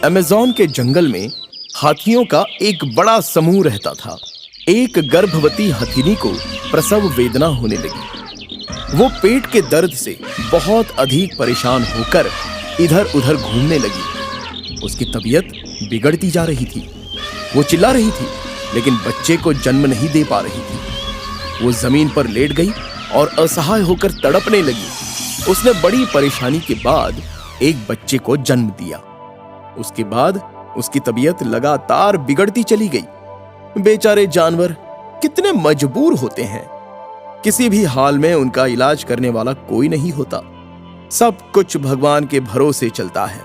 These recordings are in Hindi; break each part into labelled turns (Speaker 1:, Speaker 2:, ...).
Speaker 1: अमेज़न के जंगल में हाथियों का एक बड़ा समूह रहता था। एक गर्भवती हथिनी को प्रसव वेदना होने लगी। वो पेट के दर्द से बहुत अधिक परेशान होकर इधर उधर घूमने लगी। उसकी तबीयत बिगड़ती जा रही थी। वो चिल्ला रही थी, लेकिन बच्चे को जन्म नहीं दे पा रही थी। वो जमीन पर लेट गई और असहाय होकर तड़पने लगी। उसने बड़ी परेशानी के बाद एक बच्चे को जन्म दिया। उसके बाद उसकी तबीयत लगातार बिगड़ती चली गई। बेचारे जानवर कितने मजबूर होते हैं। किसी भी हाल में उनका इलाज करने वाला कोई नहीं होता। सब कुछ भगवान के भरोसे चलता है।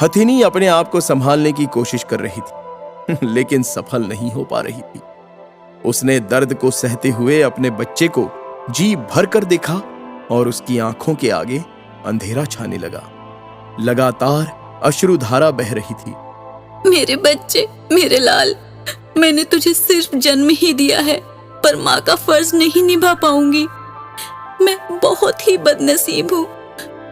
Speaker 1: हथिनी अपने आप को संभालने की कोशिश कर रही थी, लेकिन सफल नहीं हो पा रही थी। उसने दर्द को सहते हुए अपने बच्चे को जी भर कर देखा और उसकी आंखों के आगे अंधेरा छाने लगा। लगातार अश्रुधारा बह रही थी।
Speaker 2: मेरे बच्चे, मेरे लाल, मैंने तुझे सिर्फ जन्म ही दिया है, पर माँ का फर्ज नहीं निभा पाऊंगी। मैं बहुत ही बदनसीब हूँ।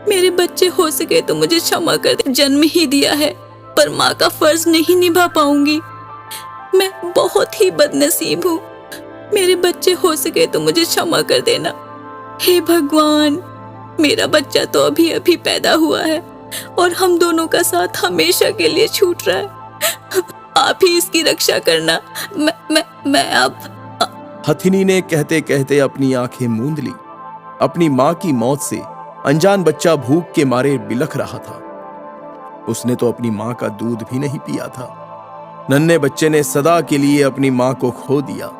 Speaker 2: मेरे बच्चे, हो सके तो मुझे क्षमा कर दे। जन्म ही दिया है, पर माँ का फर्ज नहीं निभा पाऊंगी। मैं बहुत ही बदनसीब हूँ। मेरे बच्चे, हो सके तो मुझे क्षमा कर देना। हे भगवान, मेरा बच्चा तो अभी अभी पैदा हुआ है और हम दोनों का साथ हमेशा के लिए छूट रहा है। आप ही इसकी रक्षा करना। मैं अब।
Speaker 1: हथिनी ने कहते कहते अपनी आंखें मूंद ली। अपनी माँ की मौत से अनजान बच्चा भूख के मारे बिलख रहा था। उसने तो अपनी माँ का दूध भी नहीं पिया था। नन्हे बच्चे ने सदा के लिए अपनी माँ को खो दिया।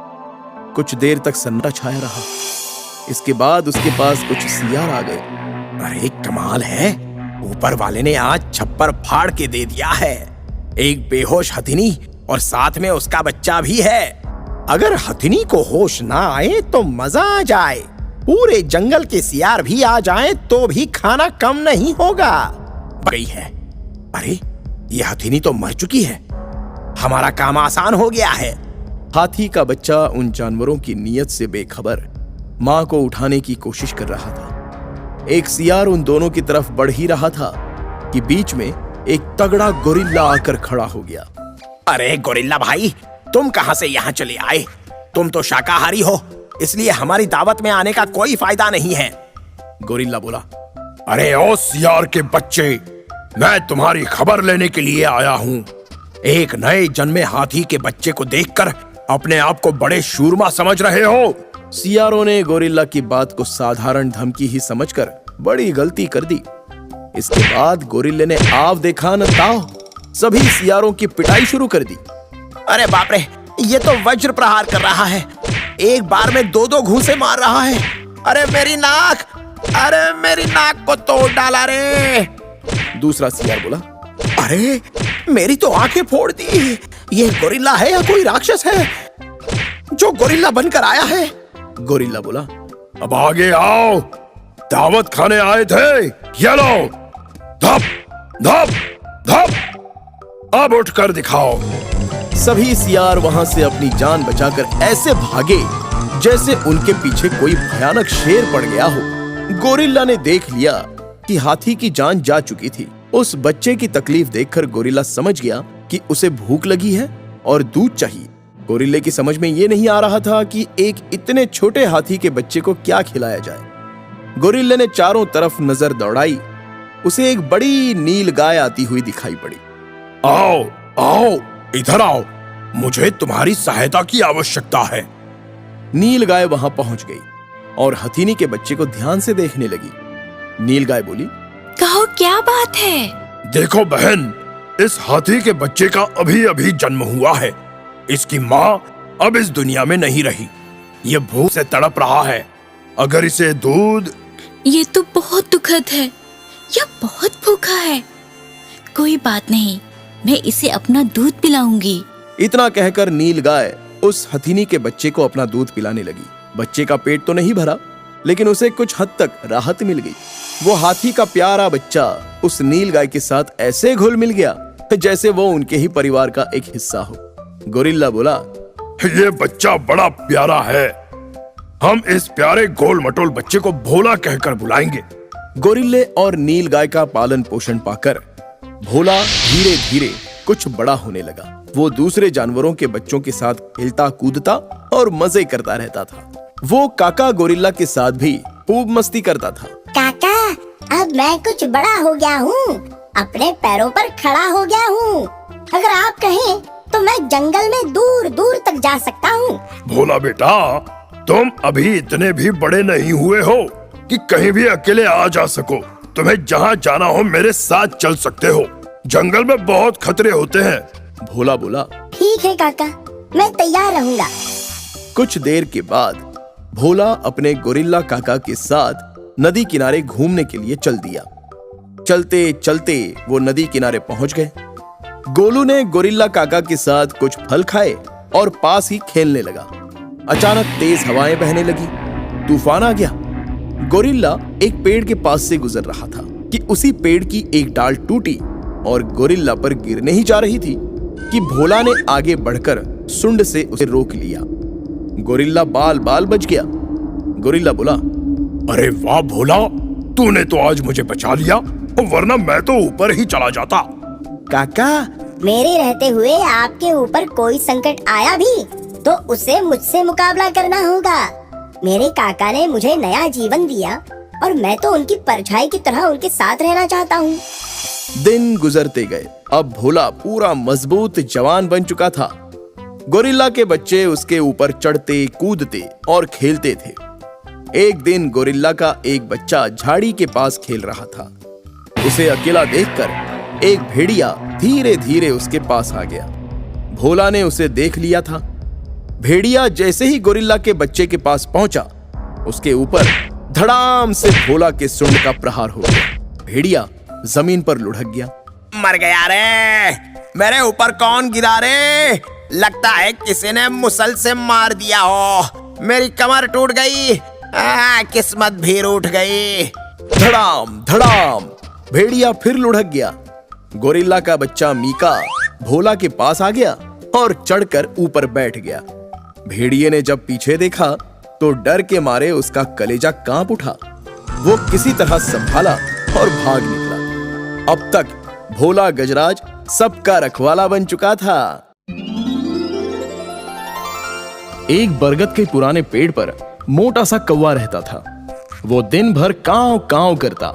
Speaker 1: कुछ देर तक सन्नाटा छाया रहा। इसके बाद उसके पास कुछ सियार आ गए।
Speaker 3: अरे कमाल है, ऊपर वाले ने आज छप्पर फाड़ के दे दिया है। एक बेहोश हथिनी और साथ में उसका बच्चा भी है। अगर हथिनी को होश ना आए तो मजा आ जाए। पूरे जंगल के सियार भी आ जाएं तो भी खाना कम नहीं होगा। गई है। अरे ये हथिनी तो मर चुकी है। हमारा काम आसान हो गया है।
Speaker 1: हाथी का बच्चा उन जानवरों की नीयत से बेखबर माँ को उठाने की कोशिश कर रहा था। एक सियार उन दोनों की तरफ बढ़ ही रहा था कि बीच में एक तगड़ा गोरिल्ला आकर खड़ा हो गया।
Speaker 3: अरे गोरिल्ला भाई, तुम कहां से यहाँ चले आए? तुम तो शाकाहारी हो, इसलिए हमारी दावत में आने का कोई फायदा नहीं है।
Speaker 1: गोरिल्ला बोला।
Speaker 4: अरे ओ सियार के बच्चे, मैं तुम्हारी खबर लेने के लिए आया हूँ।
Speaker 3: एक नए जन्मे हाथी के बच्चे को देखकर अपने आप को बड़े शूरमा समझ रहे हो।
Speaker 1: सियारों ने गोरिल्ला की बात को साधारण धमकी ही समझकर बड़ी गलती कर दी। इसके बाद गोरिल्ले ने आव देखा न ताव, सभी सियारों की पिटाई शुरू कर दी।
Speaker 3: अरे बाप रे, ये तो वज्र प्रहार कर रहा है। एक बार में दो दो घूंसे मार रहा है। अरे मेरी नाक, अरे मेरी नाक को तोड़ डाला रे।
Speaker 1: दूसरा सियार बोला।
Speaker 3: अरे मेरी तो आंखें फोड़ दी। ये गोरिल्ला है या कोई राक्षस है जो गोरिल्ला बनकर आया है?
Speaker 1: गोरिल्ला बोला।
Speaker 4: अब आगे आओ, दावत खाने आए थे। ये लो, धप धप धप, अब उठकर दिखाओ।
Speaker 1: सभी सियार वहां से अपनी जान बचाकर ऐसे भागे जैसे उनके पीछे कोई भयानक शेर पड़ गया हो। गोरिल्ला ने देख लिया कि हाथी की जान जा चुकी थी। उस बच्चे की तकलीफ देखकर गोरिल्ला समझ गया कि उसे भूख लगी है और दूध चाहिए। गोरिल्ले की समझ में ये नहीं आ रहा था कि एक इतने छोटे हाथी के बच्चे को क्या खिलाया जाए। गोरिल्ले ने चारों तरफ नजर दौड़ाई। उसे एक बड़ी नील गाय आती हुई दिखाई पड़ी।
Speaker 4: आओ आओ, इधर आओ, मुझे तुम्हारी सहायता की आवश्यकता है।
Speaker 1: नील गाय वहां पहुंच गई और हथिनी के बच्चे को ध्यान से देखने लगी। नील गाय बोली।
Speaker 2: कहो, क्या बात है?
Speaker 4: देखो बहन, इस हाथी के बच्चे का अभी अभी जन्म हुआ है। इसकी माँ अब इस दुनिया में नहीं रही। ये भूख से तड़प रहा है। अगर इसे दूध।
Speaker 2: ये तो बहुत दुखद है। यह बहुत भूखा है। कोई बात नहीं, मैं इसे अपना दूध पिलाऊंगी।
Speaker 1: इतना कहकर नील गाय उस हथिनी के बच्चे को अपना दूध पिलाने लगी। बच्चे का पेट तो नहीं भरा, लेकिन उसे कुछ हद तक राहत मिल गई। वो हाथी का प्यारा बच्चा उस नील गाय के साथ ऐसे घुल मिल गया जैसे वो उनके ही परिवार का एक हिस्सा हो। गोरिल्ला बोला।
Speaker 4: ये बच्चा बड़ा प्यारा है। हम इस प्यारे गोल मटोल बच्चे को भोला कहकर बुलाएंगे।
Speaker 1: गोरिल्ले और नील गाय का पालन पोषण पाकर भोला धीरे धीरे कुछ बड़ा होने लगा। वो दूसरे जानवरों के बच्चों के साथ खेलता कूदता और मजे करता रहता था। वो काका गोरिल्ला के साथ भी खूब मस्ती करता था।
Speaker 5: काका, अब मैं कुछ बड़ा हो गया हूँ, अपने पैरों पर खड़ा हो गया हूँ। अगर आप कहें तो मैं जंगल में दूर दूर तक जा सकता हूँ।
Speaker 4: भोला बेटा, तुम अभी इतने भी बड़े नहीं हुए हो कि कहीं भी अकेले आ जा सको। तुम्हें जहाँ जाना हो मेरे साथ चल सकते हो। जंगल में बहुत खतरे होते हैं।
Speaker 1: भोला बोला।
Speaker 5: ठीक है काका, मैं तैयार रहूँगा।
Speaker 1: कुछ देर के बाद भोला अपने गोरिल्ला काका के साथ नदी किनारे घूमने के लिए चल दिया। चलते चलते वो नदी किनारे पहुंच गए। गोलू ने गोरिल्ला काका के साथ कुछ फल खाए और पास ही खेलने लगा। अचानक तेज हवाएं बहने लगी, तूफान आ गया। गोरिल्ला एक पेड़ के पास से गुजर रहा था कि उसी पेड़ की एक डाल टूटी और गोरिल्ला पर गिरने ही जा रही थी कि भोला ने आगे बढ़कर सुंड से उसे रोक लिया। गोरिल्ला बाल बाल बच गया। गोरिल्ला बोला,
Speaker 4: अरे वाह भोला, तूने तो आज मुझे बचा लिया, वरना मैं तो ऊपर ही चला जाता।
Speaker 3: काका,
Speaker 5: मेरे रहते हुए आपके ऊपर कोई संकट आया भी तो उसे मुझसे मुकाबला करना होगा। मेरे काका ने मुझे नया जीवन दिया और मैं तो उनकी परछाई की तरह उनके साथ रहना चाहता हूँ।
Speaker 1: दिन गुजरते गए। अब भोला पूरा मजबूत जवान बन चुका था। गोरिल्ला के बच्चे उसके ऊपर चढ़ते कूदते और खेलते थे। एक दिन गोरिल्ला का एक बच्चा झाड़ी के पास खेल रहा था। उसे अकेला देखकर एक भेड़िया धीरे धीरे उसके पास आ गया। भोला ने उसे देख लिया था। भेड़िया जैसे ही गोरिल्ला के बच्चे के पास पहुंचा, उसके ऊपर धड़ाम से भोला के सूंड का प्रहार हो गया। भेड़िया जमीन पर लुढ़क गया।
Speaker 3: मर गया रे, मेरे ऊपर कौन गिरा रे? लगता है किसी ने मुसल से मार दिया हो। मेरी कमर टूट गई, किस्मत भी रूठ गई।
Speaker 1: धड़ाम धड़ाम भेड़िया फिर लुढ़क गया। गोरिल्ला का बच्चा मीका भोला के पास आ गया और चढ़कर ऊपर बैठ गया। भेड़िए ने जब पीछे देखा तो डर के मारे उसका कलेजा कांप उठा। वो किसी तरह संभाला और भाग निकला। अब तक भोला गजराज सबका रखवाला बन चुका था। एक बरगद के पुराने पेड़ पर मोटा सा कौवा रहता था। वो दिन भर कांव कांव करता,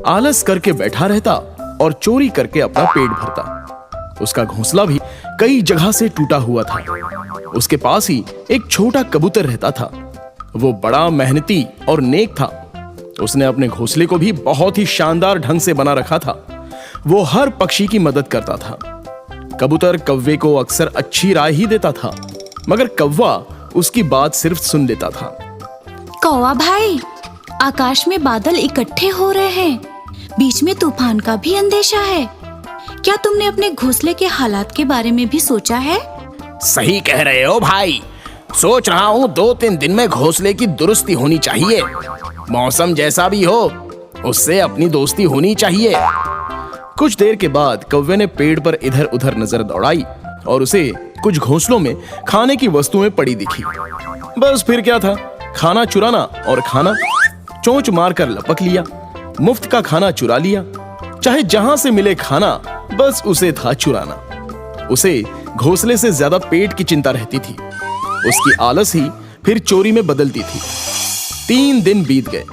Speaker 1: आलस करके बैठा रहता और चोरी करके अपना पेट भरता। उसका घोंसला भी कई जगह से टूटा हुआ था। उसके पास ही एक छोटा कबूतर रहता था। वो बड़ा मेहनती और नेक था। उसने अपने घोंसले को भी बहुत ही शानदार ढंग से बना रखा था। वो हर पक्षी की मदद करता था। कबूतर कौवे को अक्सर अच्छी राय ही देता था, मगर कौवा उसकी बात सिर्फ सुन लेता था।
Speaker 2: कौवा भाई, आकाश में बादल इकट्ठे हो रहे हैं, बीच में तूफान का भी अंदेशा है। क्या तुमने अपने घोंसले के हालात के बारे में भी सोचा है?
Speaker 3: सही कह रहे हो भाई, सोच रहा हूँ 2-3 दिन में घोंसले की दुरुस्ती होनी चाहिए। मौसम जैसा भी हो, उससे अपनी दोस्ती होनी चाहिए।
Speaker 1: कुछ देर के बाद कौवे ने पेड़ पर इधर उधर नजर दौड़ाई और उसे कुछ घोंसलों में खाने की वस्तुएं पड़ी दिखी। बस फिर क्या था, खाना चुराना और खाना। चोंच मारकर लपक लिया, मुफ्त का खाना चुरा लिया। चाहे जहां से मिले खाना, बस उसे था चुराना। उसे घोंसले से ज्यादा पेट की चिंता रहती थी। उसकी आलस ही फिर चोरी में बदलती थी। 3 दिन बीत गए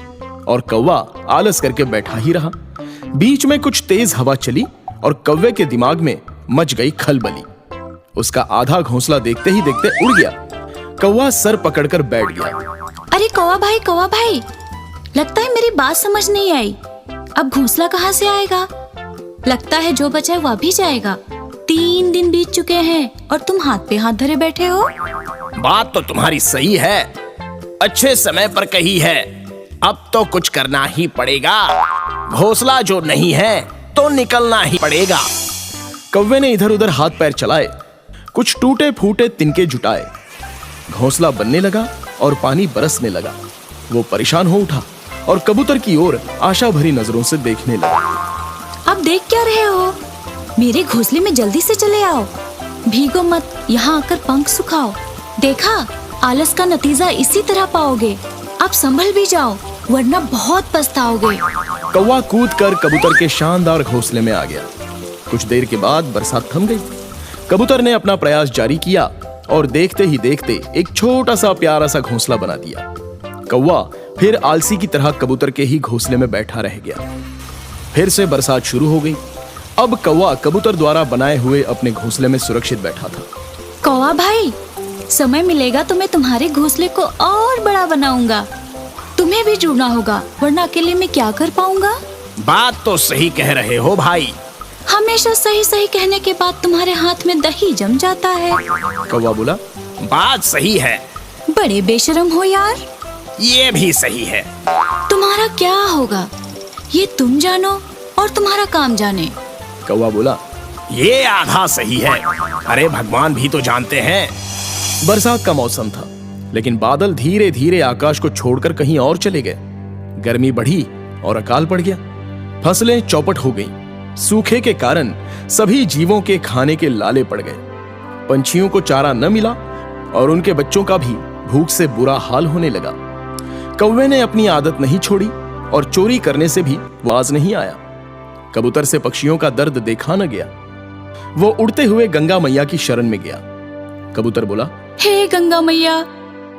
Speaker 1: और कौवा आलस करके बैठा ही रहा। बीच में कुछ तेज हवा चली और कौवे के दिमाग में मच गई खलबली। उसका आधा घोंसला देखते ही देखते उड़ गया। कौवा सर पकड़कर बैठ गया।
Speaker 2: अरे कौवा भाई, लगता है मेरी बात समझ नहीं आई। अब घोंसला कहाँ से आएगा? लगता है जो बचा है वह भी जाएगा। 3 दिन बीत चुके हैं और तुम हाथ पे हाथ धरे बैठे हो।
Speaker 3: बात तो तुम्हारी सही है, अच्छे समय पर कही है। अब तो कुछ करना ही पड़ेगा। घोंसला जो नहीं है तो निकलना ही पड़ेगा।
Speaker 1: कौवे ने इधर उधर हाथ पैर चलाए, कुछ टूटे फूटे तिनके जुटाए। घोंसला बनने लगा और पानी बरसने लगा। वो परेशान हो उठा और कबूतर की ओर आशा भरी नजरों से देखने लगा।
Speaker 2: अब देख क्या रहे हो? मेरे घोंसले में जल्दी से चले आओ। भीगो मत, यहाँ आकर पंख सुखाओ। देखा, आलस का नतीजा इसी तरह पाओगे। अब संभल भी जाओ, वरना बहुत पछताओगे।
Speaker 1: कौवा कूद कर कबूतर के शानदार घोंसले में आ गया। कुछ देर के बाद बरसात थम गई। कबूतर ने अपना प्रयास जारी किया और देखते ही देखते एक छोटा सा प्यारा सा घोंसला बना दिया। कौवा फिर आलसी की तरह कबूतर के ही घोंसले में बैठा रह गया। फिर से बरसात शुरू हो गई। अब कौवा कबूतर द्वारा बनाए हुए अपने घोंसले में सुरक्षित बैठा था।
Speaker 2: कौवा भाई, समय मिलेगा तो मैं तुम्हारे घोंसले को और बड़ा बनाऊंगा। तुम्हें भी जुड़ना होगा, वरना अकेले में क्या कर पाऊंगा।
Speaker 3: बात तो सही कह रहे हो भाई।
Speaker 2: हमेशा सही सही कहने के बाद तुम्हारे हाथ में दही जम जाता है।
Speaker 1: कौवा बोला,
Speaker 3: बात सही है।
Speaker 2: बड़े बेशरम हो यार।
Speaker 3: ये भी सही है।
Speaker 2: तुम्हारा क्या होगा ये तुम जानो और तुम्हारा काम जाने।
Speaker 1: कौवा बोला,
Speaker 3: ये आधा सही है। अरे भगवान भी तो जानते हैं।
Speaker 1: बरसात का मौसम था, लेकिन बादल धीरे धीरे आकाश को छोड़कर कहीं और चले गए। गर्मी बढ़ी और अकाल पड़ गया। फसलें चौपट हो गईं। सूखे के कारण सभी जीवों के खाने के लाले पड़ गए। पंछियों को चारा न मिला और उनके बच्चों का भी भूख से बुरा हाल होने लगा। कौवे ने अपनी आदत नहीं छोड़ी और चोरी करने से भी बाज नहीं आया। कबूतर से पक्षियों का दर्द देखा न गया। वो उड़ते हुए गंगा मैया की शरण में गया। कबूतर बोला,
Speaker 2: हे गंगा मैया,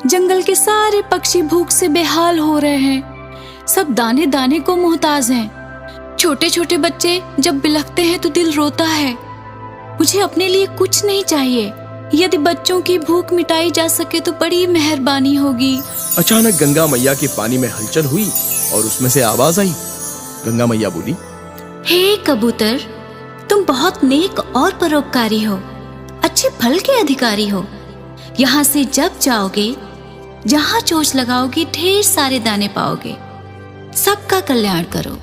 Speaker 2: जंगल के सारे पक्षी भूख से बेहाल हो रहे हैं। सब दाने दाने को मोहताज हैं। छोटे छोटे बच्चे जब बिलखते हैं तो दिल रोता है। मुझे अपने लिए कुछ नहीं चाहिए। यदि बच्चों की भूख मिटाई जा सके तो बड़ी मेहरबानी होगी।
Speaker 1: अचानक गंगा मैया के पानी में हलचल हुई और उसमें से आवाज आई। गंगा मैया बोली,
Speaker 2: हे कबूतर, तुम बहुत नेक और परोपकारी हो, अच्छे फल के अधिकारी हो। यहाँ से जब जाओगे, जहाँ चोंच लगाओगे, ढेर सारे दाने पाओगे। सबका कल्याण करो।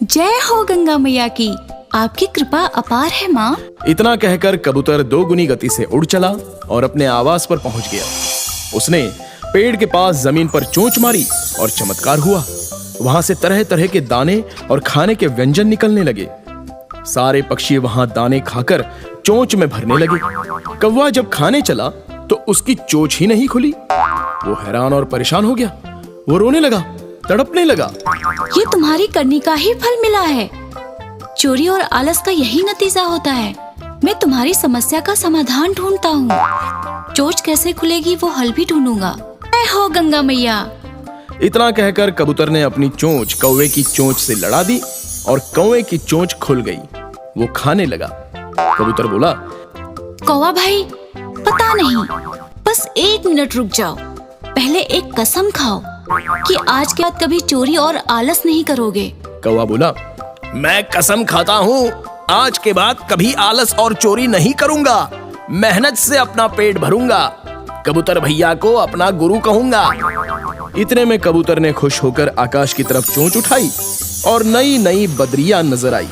Speaker 2: जय हो गंगा मैया की, आपकी कृपा अपार है माँ।
Speaker 1: इतना कहकर कबूतर दोगुनी गति से उड़ चला और अपने आवास पर पहुंच गया। उसने पेड़ के पास जमीन पर चोंच मारी और चमत्कार हुआ। वहां से तरह तरह के दाने और खाने के व्यंजन निकलने लगे। सारे पक्षी वहां दाने खाकर चोंच में भरने लगे। कौवा जब खाने चला तो उसकी चोंच ही नहीं खुली। वो हैरान और परेशान हो गया। वो रोने लगा, तड़पने लगा।
Speaker 2: ये तुम्हारी करनी का ही फल मिला है। चोरी और आलस का यही नतीजा होता है। मैं तुम्हारी समस्या का समाधान ढूंढता हूँ। चोंच कैसे खुलेगी वो हल भी ढूंढूंगा। जय हो गंगा मैया।
Speaker 1: इतना कहकर कबूतर ने अपनी चोंच कौवे की चोंच से लड़ा दी और कौवे की चोंच खुल गई। वो खाने लगा। कबूतर बोला,
Speaker 2: कौवा भाई, पता नहीं, बस 1 मिनट रुक जाओ। पहले एक कसम खाओ कि आज के बाद कभी चोरी और आलस नहीं करोगे।
Speaker 1: कौवा बोला,
Speaker 3: मैं कसम खाता हूँ, आज के बाद कभी आलस और चोरी नहीं करूंगा। मेहनत से अपना पेट भरूंगा। कबूतर भैया को अपना गुरु कहूंगा।
Speaker 1: इतने में कबूतर ने खुश होकर आकाश की तरफ चोंच उठाई और नई नई बदरियां नजर आई।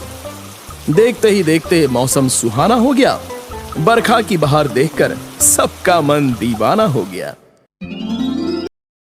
Speaker 1: देखते ही देखते मौसम सुहाना हो गया। बरखा की बहार देखकर सबका मन दीवाना हो गया।